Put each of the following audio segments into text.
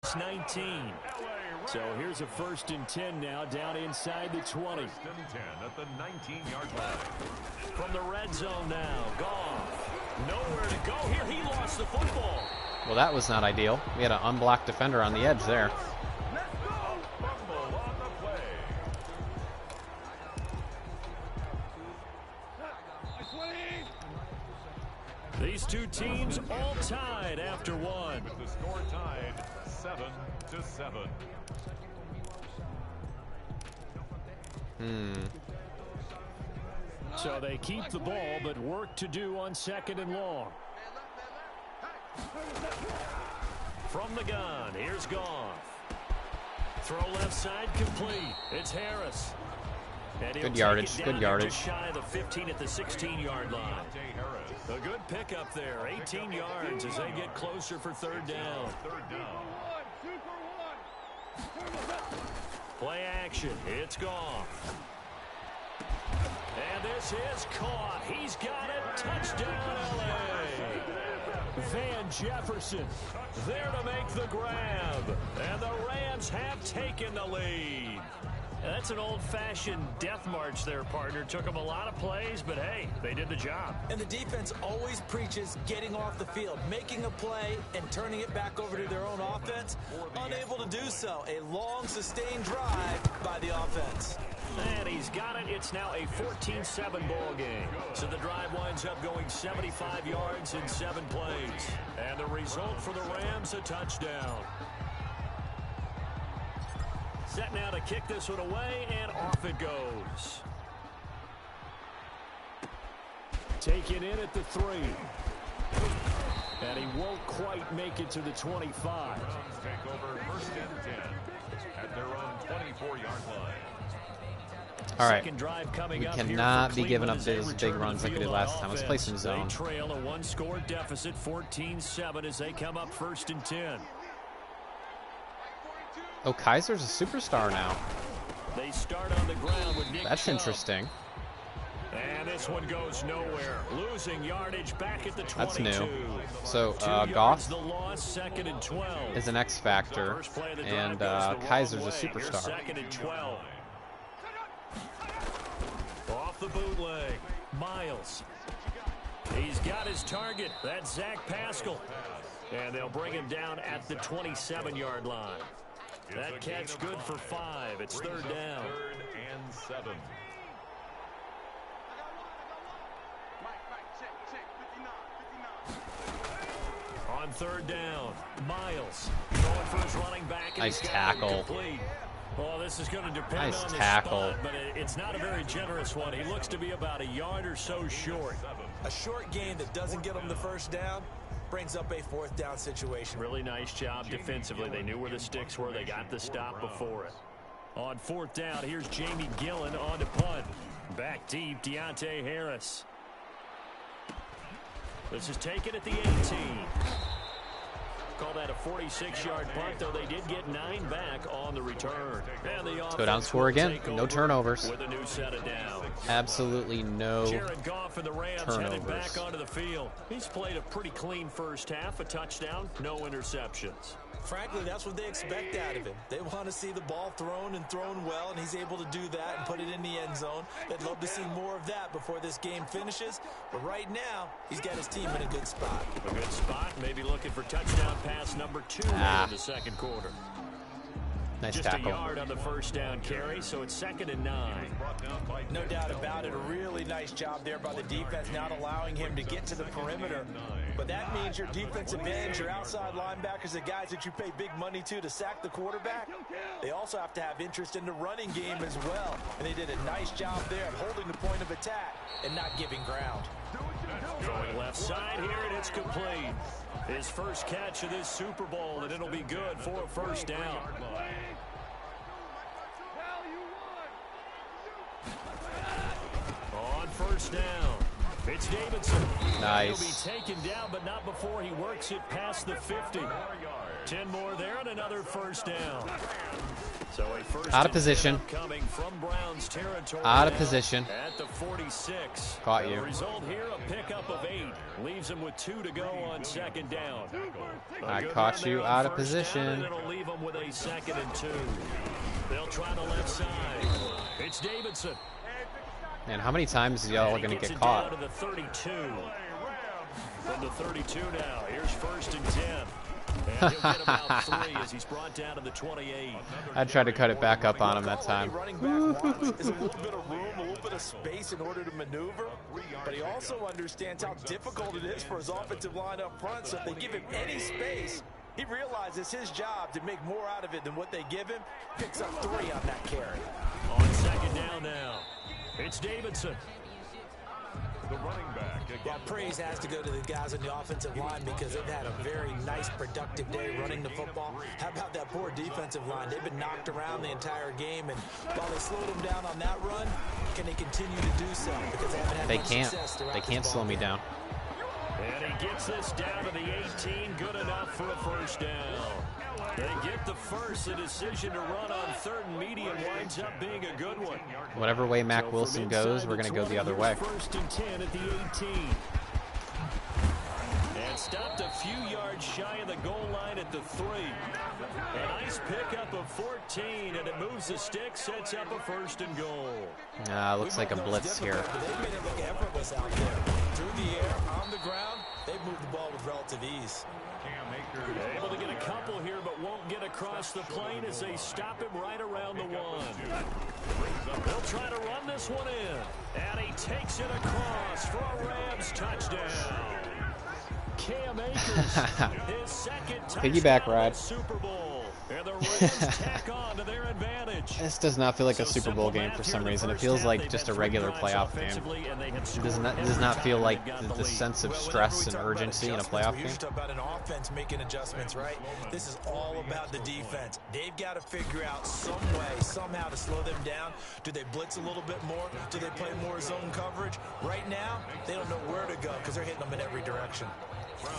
It's 19. So here's a 1st and 10 now, down inside the 20. 1st and 10 at the 19-yard line. From the red zone now, Goff. Nowhere to go here. He lost the football. Well, that was not ideal. We had an unblocked defender on the edge there. These two teams all tied after one. With the score tied 7-7. So they keep the ball, but work to do on 2nd and long. From the gun, here's Goff. Throw left side complete. It's Harris. Good yardage, good yardage. Just shy of the 15 at the 16-yard line. A good pickup there, 18 yards as they get closer for 3rd down. Play action, it's Goff. And this is caught. He's got it. Touchdown, LA. Van Jefferson there to make the grab. And the Rams have taken the lead. That's an old-fashioned death march there, partner. Took them a lot of plays, but hey, they did the job. And the defense always preaches getting off the field, making a play, and turning it back over to their own offense. Unable to do so. A long, sustained drive by the offense. And he's got it. It's now a 14-7 ball game. So the drive winds up going 75 yards in 7 plays. And the result for the Rams, a touchdown. Set now to kick this one away, and off it goes. Taken in at the 3. And he won't quite make it to the 25. Browns take over 1st and 10 at their own 24-yard line. All right, we cannot be giving up those big runs like we did last time. Let's play some zone. They trail a 1-score deficit, 14-7 as they come up 1st and 10. Oh, Kaiser's a superstar now. They start on the ground with Nick That's Chubb. Interesting. And this one goes nowhere. Losing yardage back at the 22. That's new. So Goff is an X factor, and Kaiser's a superstar. 2nd and 12. Off the bootleg, Miles. He's got his target. That's Zach Pascal. And they'll bring him down at the 27-yard line. That catch good for 5. It's 3rd down. 3rd and 7. On 3rd down, Miles going for his running back. Nice tackle. Well, this is going to depend nice on the tackle. spot, but it's not a very generous one. He looks to be about a yard or so short. A short gain that doesn't get him the 1st down brings up a 4th down situation. Really nice job defensively. They knew where the sticks were. They got the stop before it. On 4th down, here's Jamie Gillen on to punt. Back deep, Deontay Harris. This is taken at the 18. Call that a 46-yard punt, though they did get 9 back on the return. And the Let's go down, score again. No turnovers. With a new set of downs. Absolutely no Jared Goff and the Rams turnovers. headed back onto the field. He's played a pretty clean 1st half, a touchdown, no interceptions. Frankly, that's what they expect out of him. They want to see the ball thrown and thrown well, and he's able to do that and put it in the end zone. They'd love to see more of that before this game finishes. But right now, he's got his team in a good spot. A good spot, maybe looking for touchdown pass number 2 in the 2nd quarter. Nice Just tackle. a yard on the 1st down carry, so it's 2nd and 9. No doubt about it. A really nice job there by the defense, not allowing him to get to the perimeter. But that means your defensive ends, your outside linebackers, the guys that you pay big money to sack the quarterback, they also have to have interest in the running game as well. And they did a nice job there at holding the point of attack and not giving ground. Going left side here, and it's complete. His 1st catch of this Super Bowl, and it'll be good for a 1st down. On 1st down, it's Davidson. Nice. He'll be taken down, but not before he works it past the 50. 10 more there and another first down. So a first Out of position. Coming from Browns territory. Out of position. At the 46. Caught you. The result here, a pickup of 8. Leaves him with 2 to go on second down. I caught you out of position. It'll leave him with a 2nd and 2. They'll try the left side. It's Davidson. Man, how many times is y'all going to get caught? Down to the 32. From the 32 now. Here's 1st and 10. And he'll get about 3 as he's brought down to the 28. I tried to cut it back up on him that time. Running back wants is a little bit of room, a little bit of space in order to maneuver. But he also understands how difficult it is for his offensive line up front. So if they give him any space, he realizes his job to make more out of it than what they give him. Picks up 3 on that carry. On 2nd down now. It's Davidson. The running back. Well, praise has to go to the guys on the offensive line because they've had a very nice, productive day running the football. How about that poor defensive line? They've been knocked around the entire game, and while they slowed them down on that run, can they continue to do so? Because they haven't had much success throughout They can't slow me down. And he gets this down to the 18. Good enough for a first down. They get the first. The decision to run on 3rd and medium winds up being a good one. Whatever way Mac Wilson goes, we're going to go the other way. 1st and 10 at the 18. And stopped a few yards shy of the goal line at the 3. A nice pickup of 14, and it moves the stick, sets up a 1st and goal. Looks like a blitz here. They've made it look effortless out there. Through the air, on the ground, they've moved the ball with relative ease. Able to get a couple here, but won't get across the plane as they stop him right around the 1. They'll try to run this one in. And he takes it across for a Rams touchdown. Cam Akers, his 2nd touchdown Piggyback ride. Super Bowl. And the Rams tack on to their advantage. This does not feel like a Super Bowl game for some reason. It feels like just a regular playoff game. It does not feel like the sense of stress and urgency in a playoff game. We usually talk about an offense making adjustments, right? This is all about the defense. They've got to figure out some way, somehow to slow them down. Do they blitz a little bit more? Do they play more zone coverage? Right now, they don't know where to go because they're hitting them in every direction.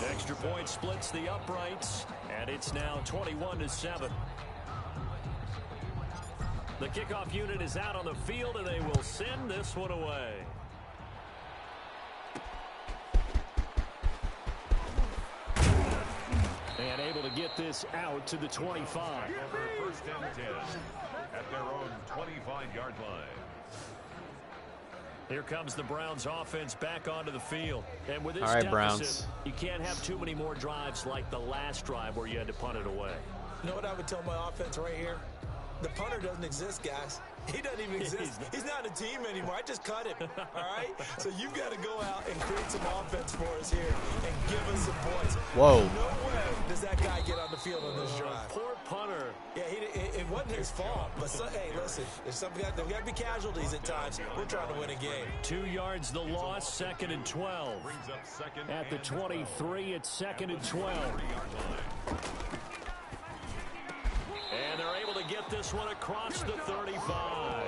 Extra point splits the uprights, and it's now 21-7. The kickoff unit is out on the field, and they will send this one away. And able to get this out to the 25. Over 1st and 10 at their own 25-yard line. Here comes the Browns offense back onto the field. And with this All right, deficit, Browns. You can't have too many more drives like the last drive where you had to punt it away. You know what I would tell my offense right here? The punter doesn't exist, guys. He doesn't even exist. He's not a team anymore. I just cut him, all right? So you've got to go out and create some offense for us here and give us some points. Whoa. No way does that guy get on the field on this drive. Poor punter. Yeah, it wasn't his fault. But, hey, listen, there's got to be casualties at times. We're trying to win a game. 2 yards the loss, 2nd and 12. Brings up 2nd At the 23, it's 2nd and 12. And they're able to get this one across the 35.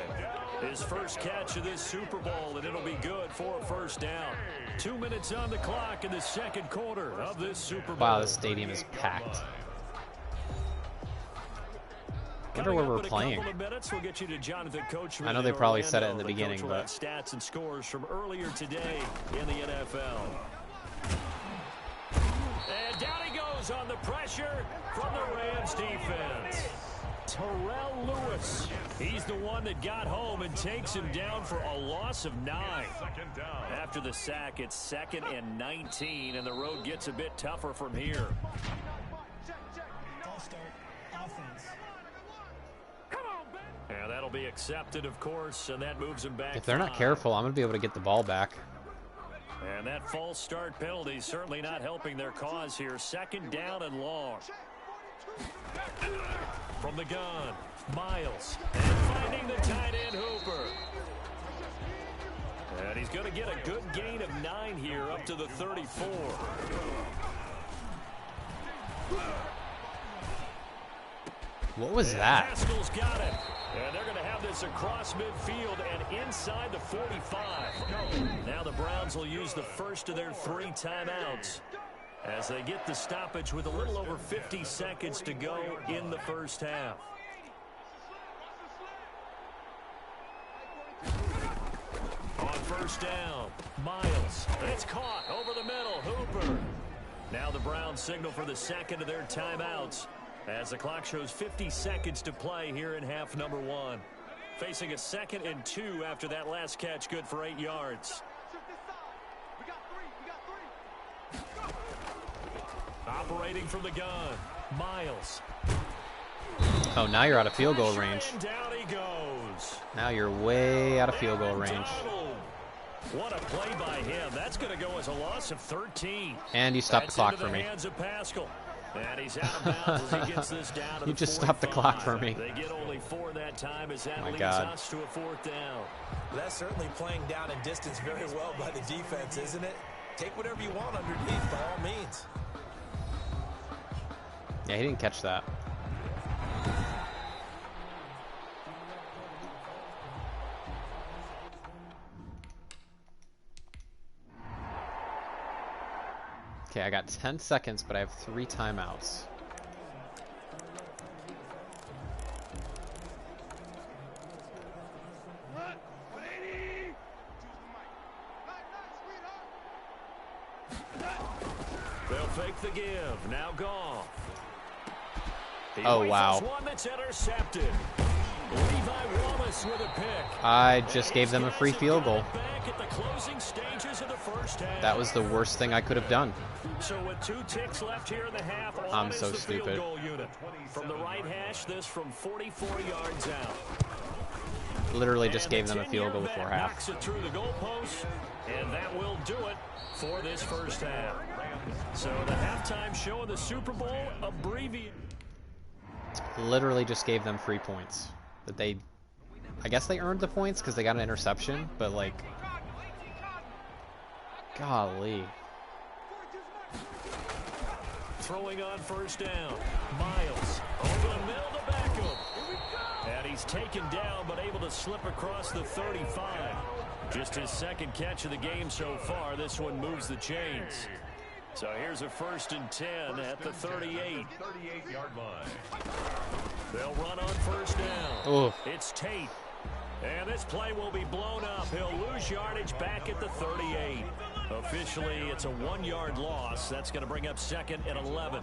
His first catch of this Super Bowl, and it'll be good for a first down. 2 minutes on the clock in the 2nd quarter of this Super Bowl. Wow, this stadium is packed. I wonder where we're playing. We'll get you to Jonathan Coachman. I know they probably said it in the beginning, Coach will but have stats and scores from earlier today in the NFL. And down he goes on the pressure from the Rams defense. Terrell Lewis. He's the one that got home and takes him down for a loss of 9. After the sack, it's 2nd and 19, and the road gets a bit tougher from here. And that'll be accepted, of course, and that moves him back. If they're not careful, I'm going to be able to get the ball back. And that false start penalty certainly not helping their cause here. 2nd down and long. From the gun, Miles. And finding the tight end, Hooper. And he's going to get a good gain of 9 here up to the 34. What was that? Haskell's got it. And they're going to have this across midfield and inside the 45. Now the Browns will use the first of their 3 timeouts. as they get the stoppage with a little over 50 seconds to go in the first half. On first down, Miles. It's caught over the middle. Hooper. Now the Browns signal for the second of their timeouts as the clock shows 50 seconds to play here in half number 1. Facing a 2nd and 2 after that last catch, good for 8 yards. Operating from the gun, Miles. Oh, now you're out of field goal range. Down he goes. Now you're way out of field goal range. What a play by him. That's going to go as a loss of 13. And you stopped the clock for me. And he's out of bounds as he gets this down to You just stopped the clock for me. They get only 4 that time as that leads God. us to a 4th down. That's certainly playing down in distance very well by the defense, isn't it? Take whatever you want underneath by all means. Yeah, he didn't catch that. Okay, I got 10 seconds, but I have 3 timeouts. They'll fake the give. Now Goff. Oh, wow. One that's intercepted. Levi Wallace with a pick. I just gave them a free field goal. Back at the closing stages of the first half. That was the worst thing I could have done. So with 2 ticks left here in the half, I'm so the stupid. Field goal unit. From the right hash, this from 44 yards out. Literally just gave them a field goal before half. Knocks it through the goalpost, and that will do it for this first half. So the halftime show of the Super Bowl abbreviated. Literally just gave them 3 points. But I guess they earned the points because they got an interception, but like, golly. Throwing on first down, Miles over the middle to Beckham. And he's taken down, but able to slip across the 35. Just his 2nd catch of the game so far. This one moves the chains. So here's a 1st and 10 at the 38. 38-yard line. They'll run on first down. Ooh. It's Tate. And this play will be blown up. He'll lose yardage back at the 38. Officially, it's a 1-yard loss. That's going to bring up 2nd and 11.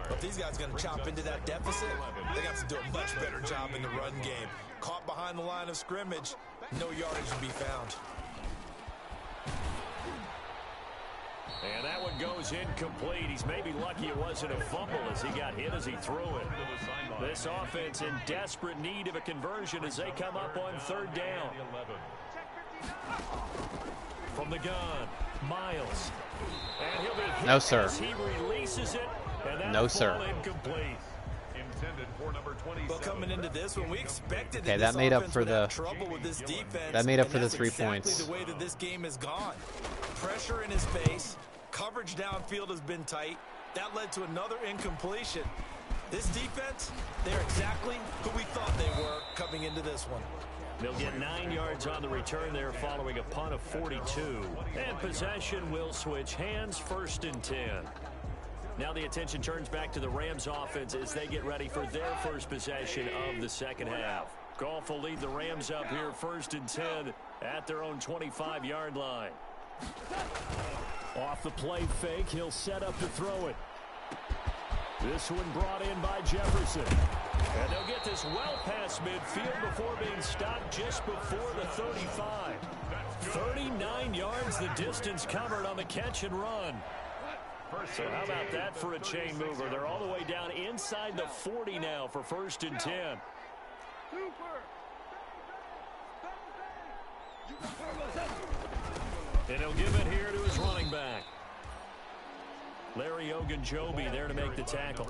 But these guys going to chop into that deficit. They got to do a much better job in the run game. Caught behind the line of scrimmage, no yardage to be found. And that one goes incomplete. He's maybe lucky it wasn't a fumble as he got hit as he threw it. This offense in desperate need of a conversion as they come up on 3rd down. From the gun, Miles. And he'll be hit No, sir. as he releases it. And No, sir. Incomplete. Well, coming into this one, we expected Okay, that that made up this for offense would have the trouble with this defense. that made up and for the that's 3 exactly points. the way that this game has gone. Pressure in his face, coverage downfield has been tight. That led to another incompletion. This defense, they're exactly who we thought they were coming into this one. They'll get 9 yards on the return there following a punt of 42. And possession will switch hands, 1st and 10. Now the attention turns back to the Rams offense as they get ready for their first possession of the second half. Goff will lead the Rams up here 1st and 10 at their own 25-yard line. Off the play fake, he'll set up to throw it. This one brought in by Jefferson. And they'll get this well past midfield before being stopped just before the 35. 39 yards the distance covered on the catch and run. So how about that for a chain mover? They're all the way down inside the 40 now for 1st and 10. And he'll give it here to his running back. Larry Ogunjobi there to make the tackle.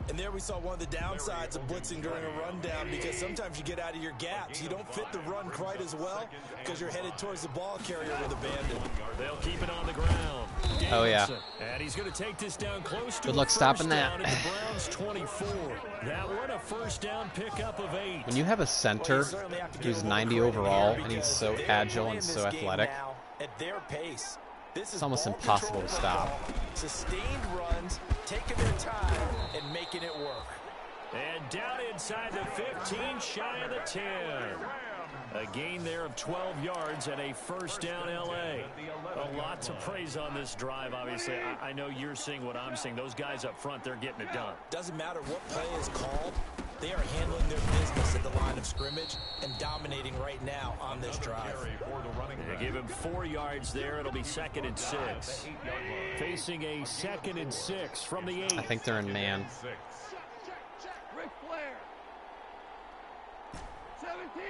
And there we saw one of the downsides of blitzing during a rundown, because sometimes you get out of your gaps. You don't fit the run quite as well because you're headed towards the ball carrier with a bandit. They'll keep it on the ground. Oh, yeah. And he's going to take this down close to Good luck stopping that. At the Browns 24. That one a 1st down pickup of 8. When you have a center who's 90 overall and he's so agile and so athletic. At their pace, It's almost impossible to stop. Sustained runs, taking their time, and making it work. And down inside the 15, shy of the 10. A gain there of 12 yards and a first down L.A. A lot to praise on this drive, obviously. I know you're seeing what I'm seeing. Those guys up front, they're getting it done. Doesn't matter what play is called. They are handling their business at the line of scrimmage and dominating right now on this drive. They give him 4 yards there. It'll be 2nd and 6. Facing a 2nd and 6 from the 8. I think they're in man. Ric Flair. 17.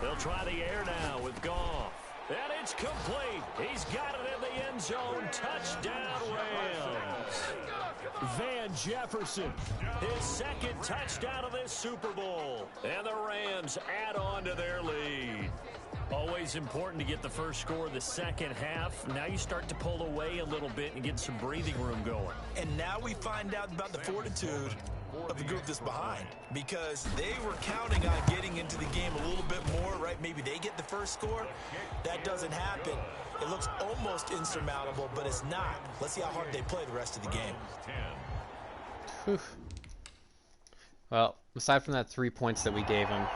They'll try the air now with Goff. And it's complete. He's got it in the end zone. Touchdown, Rams. Van Jefferson, his 2nd touchdown of this Super Bowl. And the Rams add on to their lead. Always important to get the first score of the second half. Now you start to pull away a little bit and get some breathing room going. And now we find out about the fortitude of the group that's behind, because they were counting on getting into the game a little bit more, right? Maybe they get the first score. That doesn't happen. It looks almost insurmountable, but it's not. Let's see how hard they play the rest of the game. Whew. Well, aside from that 3 points that we gave him,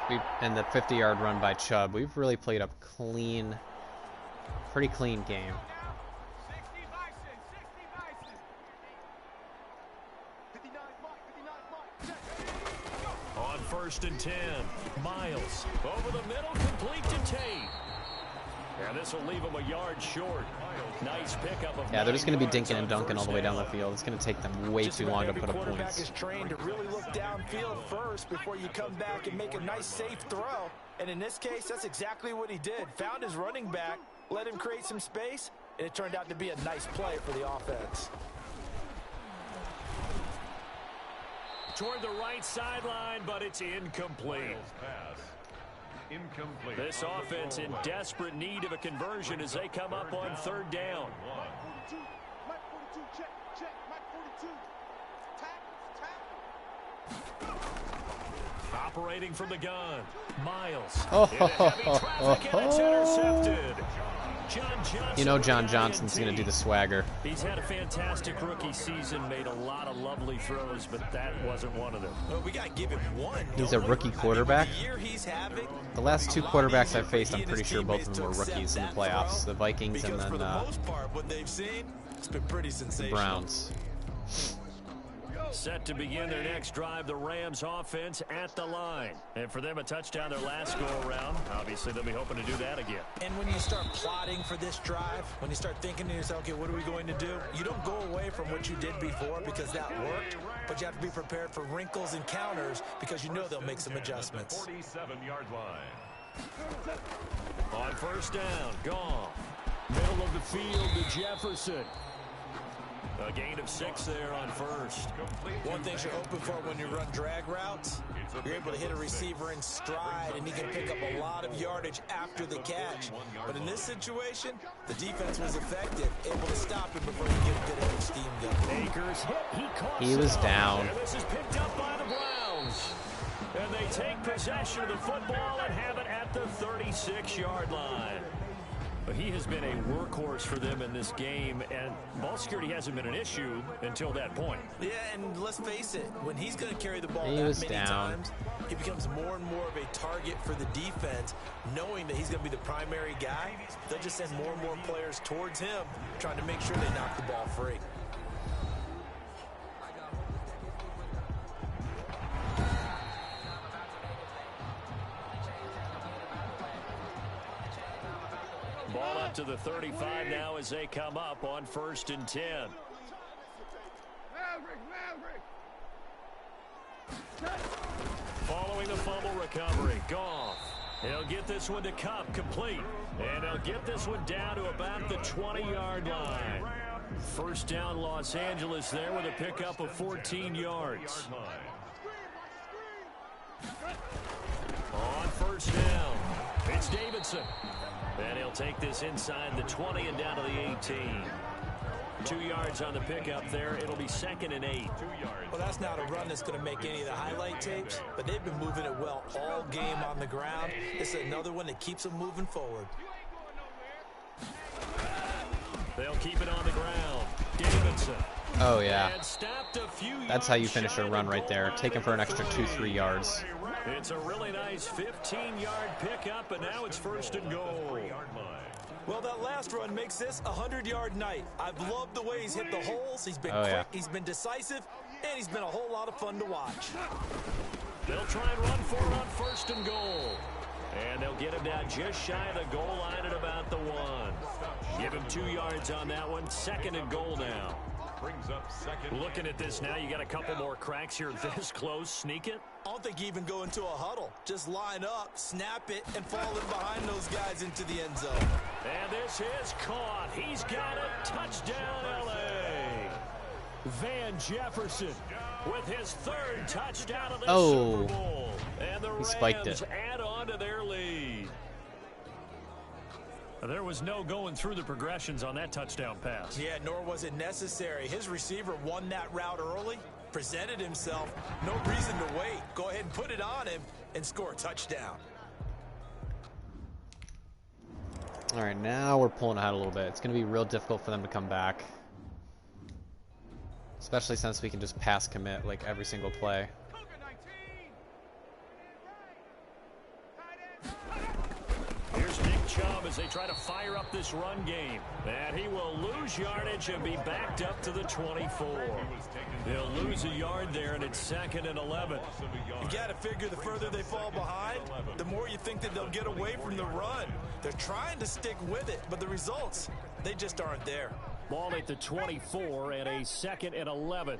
and the 50-yard run by Chubb, we've really played a clean, pretty clean game. On 1st and 10, Miles over the middle, complete to Tate. And this will leave him a yard short. Nice pickup of Yeah, they're just going to be dinking and dunking all the way down the field. It's going to take them way too long to put up points. Quarterback is trained to really look downfield first before you come back and make a nice, safe throw. And in this case, that's exactly what he did. Found his running back, let him create some space, and it turned out to be a nice play for the offense. Toward the right sideline, but it's incomplete. This offense in desperate need of a conversion as they come up on 3rd down. Operating from the gun, Miles. It's intercepted. You know John Johnson's going to do the swagger. He's had a fantastic rookie season, made a lot of lovely throws, but that wasn't one of them. Well, we got to give him one. He's a rookie quarterback. The year he's having, The last 2 quarterbacks I've faced, I'm pretty sure both of them were rookies in the playoffs. The Vikings and then for the most part, what they've seen, it's been pretty the sensational. Browns. Set to begin their next drive, the Rams offense at the line. And for them, a touchdown their last go-around. Obviously, they'll be hoping to do that again. And when you start plotting for this drive, when you start thinking to yourself, okay, what are we going to do? You don't go away from what you did before because that worked, but you have to be prepared for wrinkles and counters because you know they'll make some adjustments. 47-yard line. On 1st down, Goff. Middle of the field to Jefferson. A gain of 6 there on 1st. One thing you're hoping for when you run drag routes, you're able to hit a receiver in stride, and he can pick up a lot of yardage after the catch. But in this situation, the defense was effective, able to stop him before he could get a good steam going. Akers hit. He was down. And this is picked up by the Browns. And they take possession of the football and have it at the 36-yard line. But he has been a workhorse for them in this game, and ball security hasn't been an issue until that point. Yeah, and let's face it, when he's going to carry the ball He that was many down. times, he becomes more and more of a target for the defense, knowing that he's going to be the primary guy. They'll just send more and more players towards him, trying to make sure they knock the ball free. Ball up to the 35 now as they come up on 1st and 10. Following the fumble recovery, Goff. He'll get this one to Cup, complete. And he'll get this one down to about the 20-yard line. 1st down Los Angeles there with a pickup of 14 yards. On 1st down, it's Davidson. And he'll take this inside the 20 and down to the 18. 2 yards on the pickup there. It'll be 2nd and 8. Well, that's not a run that's going to make any of the highlight tapes, but they've been moving it well all game on the ground. This is another one that keeps them moving forward. They'll keep it on the ground. Davidson. Oh, yeah. And stopped a few That's how you yards finish a shy run of right there. goal Take him for an extra line 2-3 yards. It's a really nice 15-yard pickup, and now it's 1st and goal. Well, that last run makes this a 100-yard night. I've loved the way he's hit the holes. He's been quick, he's been decisive, and he's been a whole lot of fun to watch. They'll try and run for it on 1st and goal. And they'll get him down just shy of the goal line at about the 1. Give him 2 yards on that one. 2nd and goal now. Brings up 2nd. Looking at this now, you got a couple more cracks here this close. Sneak it. I don't think you even go into a huddle. Just line up, snap it, and fall in behind those guys into the end zone. And this is caught. He's got it. Touchdown, L.A. Van Jefferson with his 3rd touchdown of the Super Bowl. And the Rams add on to their lead. There was no going through the progressions on that touchdown pass. Yeah, nor was it necessary. His receiver won that route early, presented himself. No reason to wait. Go ahead and put it on him and score a touchdown. All right, now we're pulling ahead a little bit. It's going to be real difficult for them to come back. Especially since we can just pass commit like every single play. Here's Nick Chubb as they try to fire up this run game. And he will lose yardage and be backed up to the 24. They'll lose a yard there, and it's 2nd and 11. You got to figure the further they fall behind, the more you think that they'll get away from the run. They're trying to stick with it, but the results, they just aren't there. Ball at the 24 and a 2nd and 11.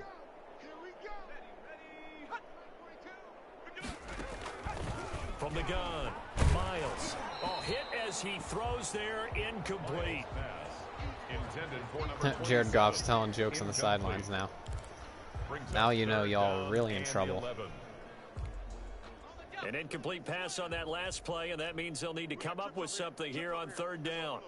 From the gun, Miles. Oh, hit as he throws there, incomplete. Jared Goff's telling jokes on the sidelines now. Now you know y'all are really in trouble. An incomplete pass on that last play, and that means they'll need to come up with something here on 3rd down.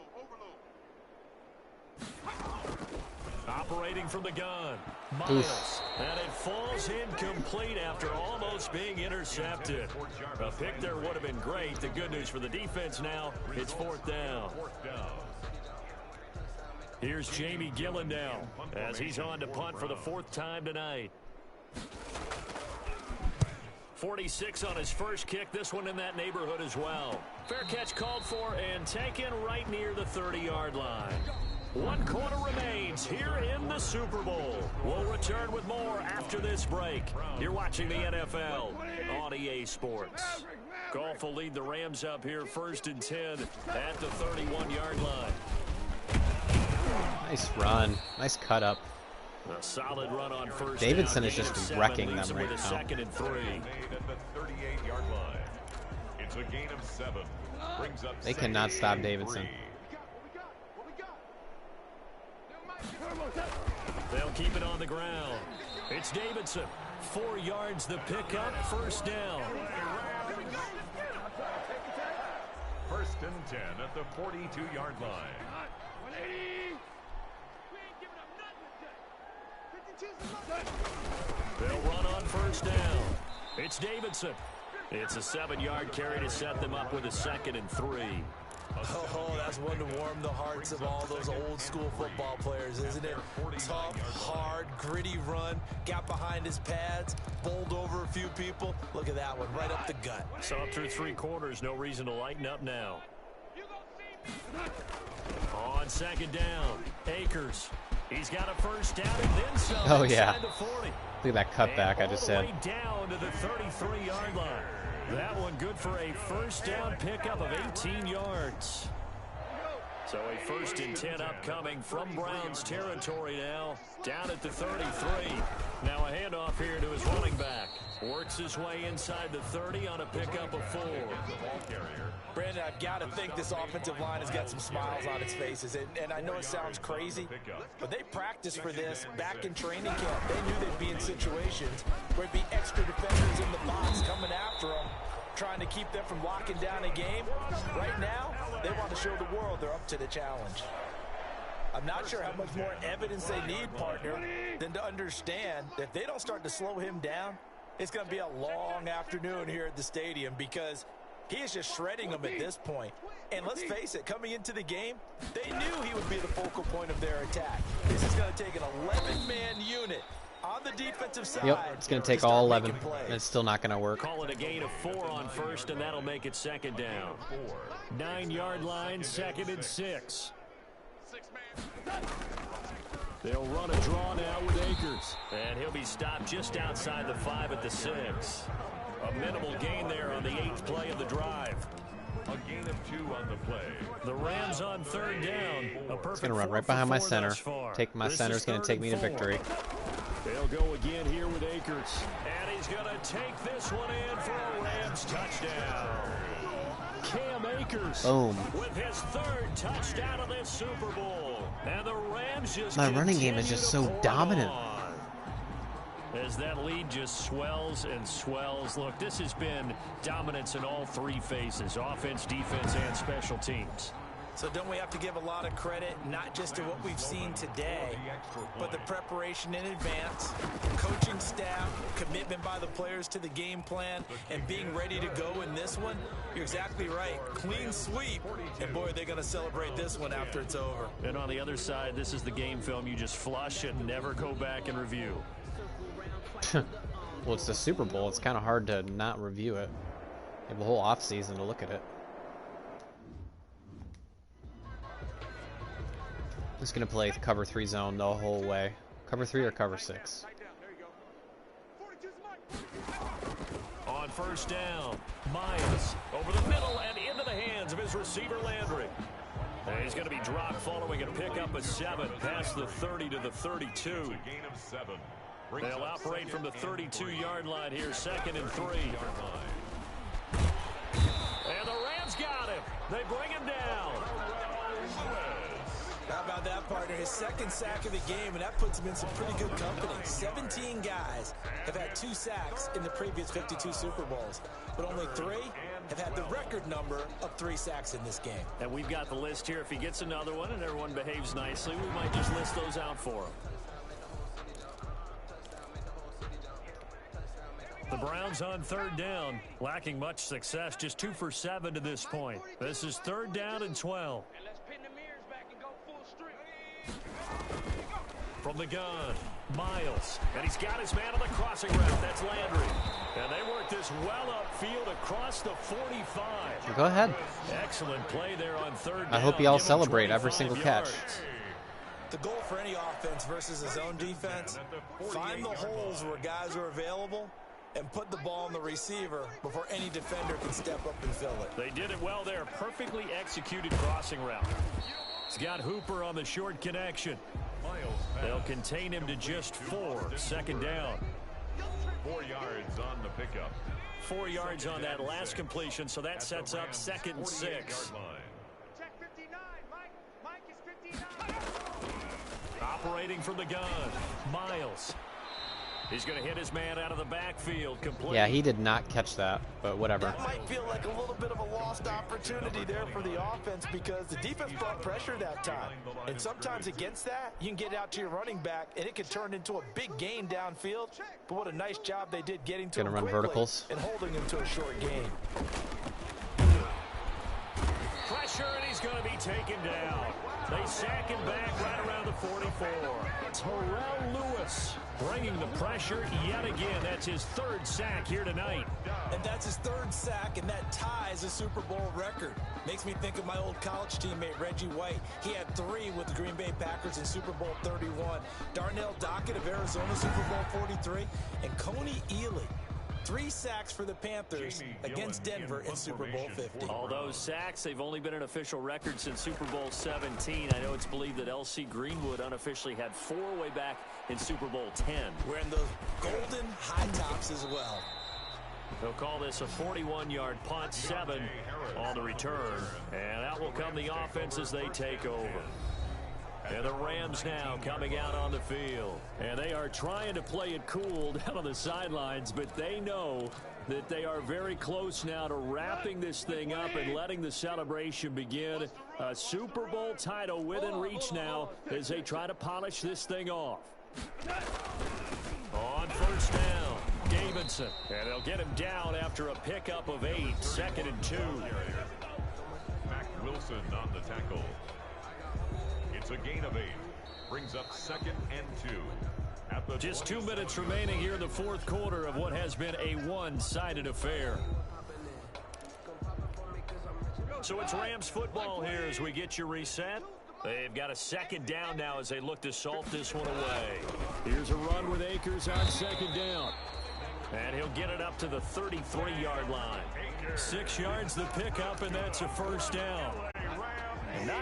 Operating from the gun, Miles, and it falls incomplete after almost being intercepted. A pick there would have been great. The good news for the defense now, it's 4th down. Here's Jamie Gillen now as he's on to punt for the 4th time tonight. 46 on his first kick, this one in that neighborhood as well. Fair catch called for and taken right near the 30-yard line. 1 quarter remains here in the Super Bowl. We'll return with more after this break. You're watching the NFL on EA Sports. Goff will lead the Rams up here 1st and 10 at the 31-yard line. Nice run. Nice cut up. A solid run on 1st Davidson down. is just Seven, wrecking leaves them him right with a now. 2nd and 3. At the 38-yard line. It's a gain of 7. Brings up They cannot stop Davidson. They'll keep it on the ground. It's Davidson. 4 yards the pickup, 1st down. 1st and 10 at the 42-yard line. They'll run on 1st down. It's Davidson. It's a 7-yard carry to set them up with a 2nd and 3. Oh, that's one to warm the hearts of all those old school football players, isn't it? Tough, hard, gritty run, got behind his pads, bowled over a few people. Look at that one, right up the gut. So up through 3 quarters, no reason to lighten up now. On 2nd down, Akers. He's got a 1st down and then some. Oh, yeah. Inside the 40. Look at that cutback I just said. All the way down to the 33-yard line. That one good for a 1st down pickup of 18 yards. So a 1st and 10 upcoming from Browns territory now, down at the 33. Now a handoff here to his running back. Works his way inside the 30 on a pickup of 4. Brandon, I've got to think this offensive line has got some smiles on its faces. And I know it sounds crazy, but they practiced for this back in training camp. They knew they'd be in situations where it'd be extra defenders in the box coming after them, trying to keep them from locking down a game. Right now, they want to show the world they're up to the challenge. I'm not sure how much more evidence they need, partner, than to understand that if they don't start to slow him down, it's going to be a long afternoon here at the stadium because he is just shredding them at this point. And let's face it, coming into the game, they knew he would be the focal point of their attack. This is going to take an 11-man unit on the defensive side. Yep, it's going to take all 11, and it's still not going to work. Call it a gain of 4 on first, and that'll make it second down. 9-yard line, 2nd and 6. They'll run a draw now with Akers. And he'll be stopped just outside the 5 at the 6. A minimal gain there on the 8th play of the drive. A gain of 2 on the play. The Rams on 3rd down. A perfect It's going to run right behind my center. Take my center's going to take me to victory. They'll go again here with Akers. And he's going to take this one in for a Rams touchdown. Cam Akers Boom. with his 3rd touchdown of this Super Bowl. And the Rams just My running game is just so dominant. As that lead just swells and swells. Look, this has been dominance in all 3 phases, offense, defense, and special teams. So don't we have to give a lot of credit, not just to what we've seen today, but the preparation in advance, coaching staff, commitment by the players to the game plan, and being ready to go in this one? You're exactly right. Clean sweep. And boy, they're going to celebrate this one after it's over. And on the other side, this is the game film you just flush and never go back and review. Well, it's the Super Bowl. It's kind of hard to not review it. You have the whole offseason to look at it. Just going to play cover 3 zone the whole way. Cover 3 or cover 6? On 1st down, Myers over the middle and into the hands of his receiver Landry. And he's going to be dropped following a pickup of 7 past the 30 to the 32. Gain of 7. They'll operate from the 32-yard line here, 2nd and 3. And the Rams got him. They bring him down. How about that, partner? His 2nd sack of the game, and that puts him in some pretty good company. 17 guys have had 2 sacks in the previous 52 Super Bowls, but only 3 have had the record number of 3 sacks in this game. And we've got the list here. If he gets another one and everyone behaves nicely, we might just list those out for him. The Browns on 3rd down, lacking much success, just 2 for 7 to this point. This is 3rd down and 12. From the gun, Miles, and he's got his man on the crossing route. That's Landry. And they work this well upfield across the 45. Go ahead. Excellent play there on 3rd down. I hope you all celebrate every single catch. The goal for any offense versus his own defense, find the holes where guys are available and put the ball on the receiver before any defender can step up and fill it. They did it well there. Perfectly executed crossing route. He's got Hooper on the short connection. They'll contain him to just 4. 2nd down. 4 yards on the pickup. 4 yards on that last completion, so that sets up 2nd and 6. Check 59, Mike is 59. Operating from the gun, Miles. He's going to hit his man out of the backfield. Complete. Yeah, he did not catch that, but whatever. That might feel like a little bit of a lost opportunity there for the offense because the defense brought pressure that time. And sometimes against that, you can get out to your running back, and it can turn into a big gain downfield. But what a nice job they did getting to him Gonna run quickly verticals. and holding him to a short gain. Pressure, and he's going to be taken down. They sack him back right around the 44. Terrell Lewis bringing the pressure yet again. That's his 3rd sack here tonight. And that's his 3rd sack, and that ties a Super Bowl record. Makes me think of my old college teammate, Reggie White. He had 3 with the Green Bay Packers in Super Bowl 31. Darnell Dockett of Arizona, Super Bowl 43. And Coney Ely, 3 sacks for the Panthers against Denver in Super Bowl 50. All those sacks, they've only been an official record since Super Bowl 17. I know it's believed that L.C. Greenwood unofficially had 4 way back in Super Bowl 10. Wearing those golden high tops as well. They'll call this a 41-yard punt, 7 on the return. And out will come the offense as they take over. And the Rams now coming out on the field. And they are trying to play it cool down on the sidelines, but they know that they are very close now to wrapping this thing up and letting the celebration begin. A Super Bowl title within reach now as they try to polish this thing off. On first down, Davidson. And they'll get him down after a pickup of 8, 2nd and 2. Mac Wilson on the tackle. It's a gain of 8. Brings up 2nd and 2. Just 2 minutes remaining here in the fourth quarter of what has been a one-sided affair. So it's Rams football here as we get you reset. They've got a 2nd down now as they look to salt this one away. Here's a run with Akers on 2nd down. And he'll get it up to the 33-yard line. 6 yards the pickup, and that's a first down. And not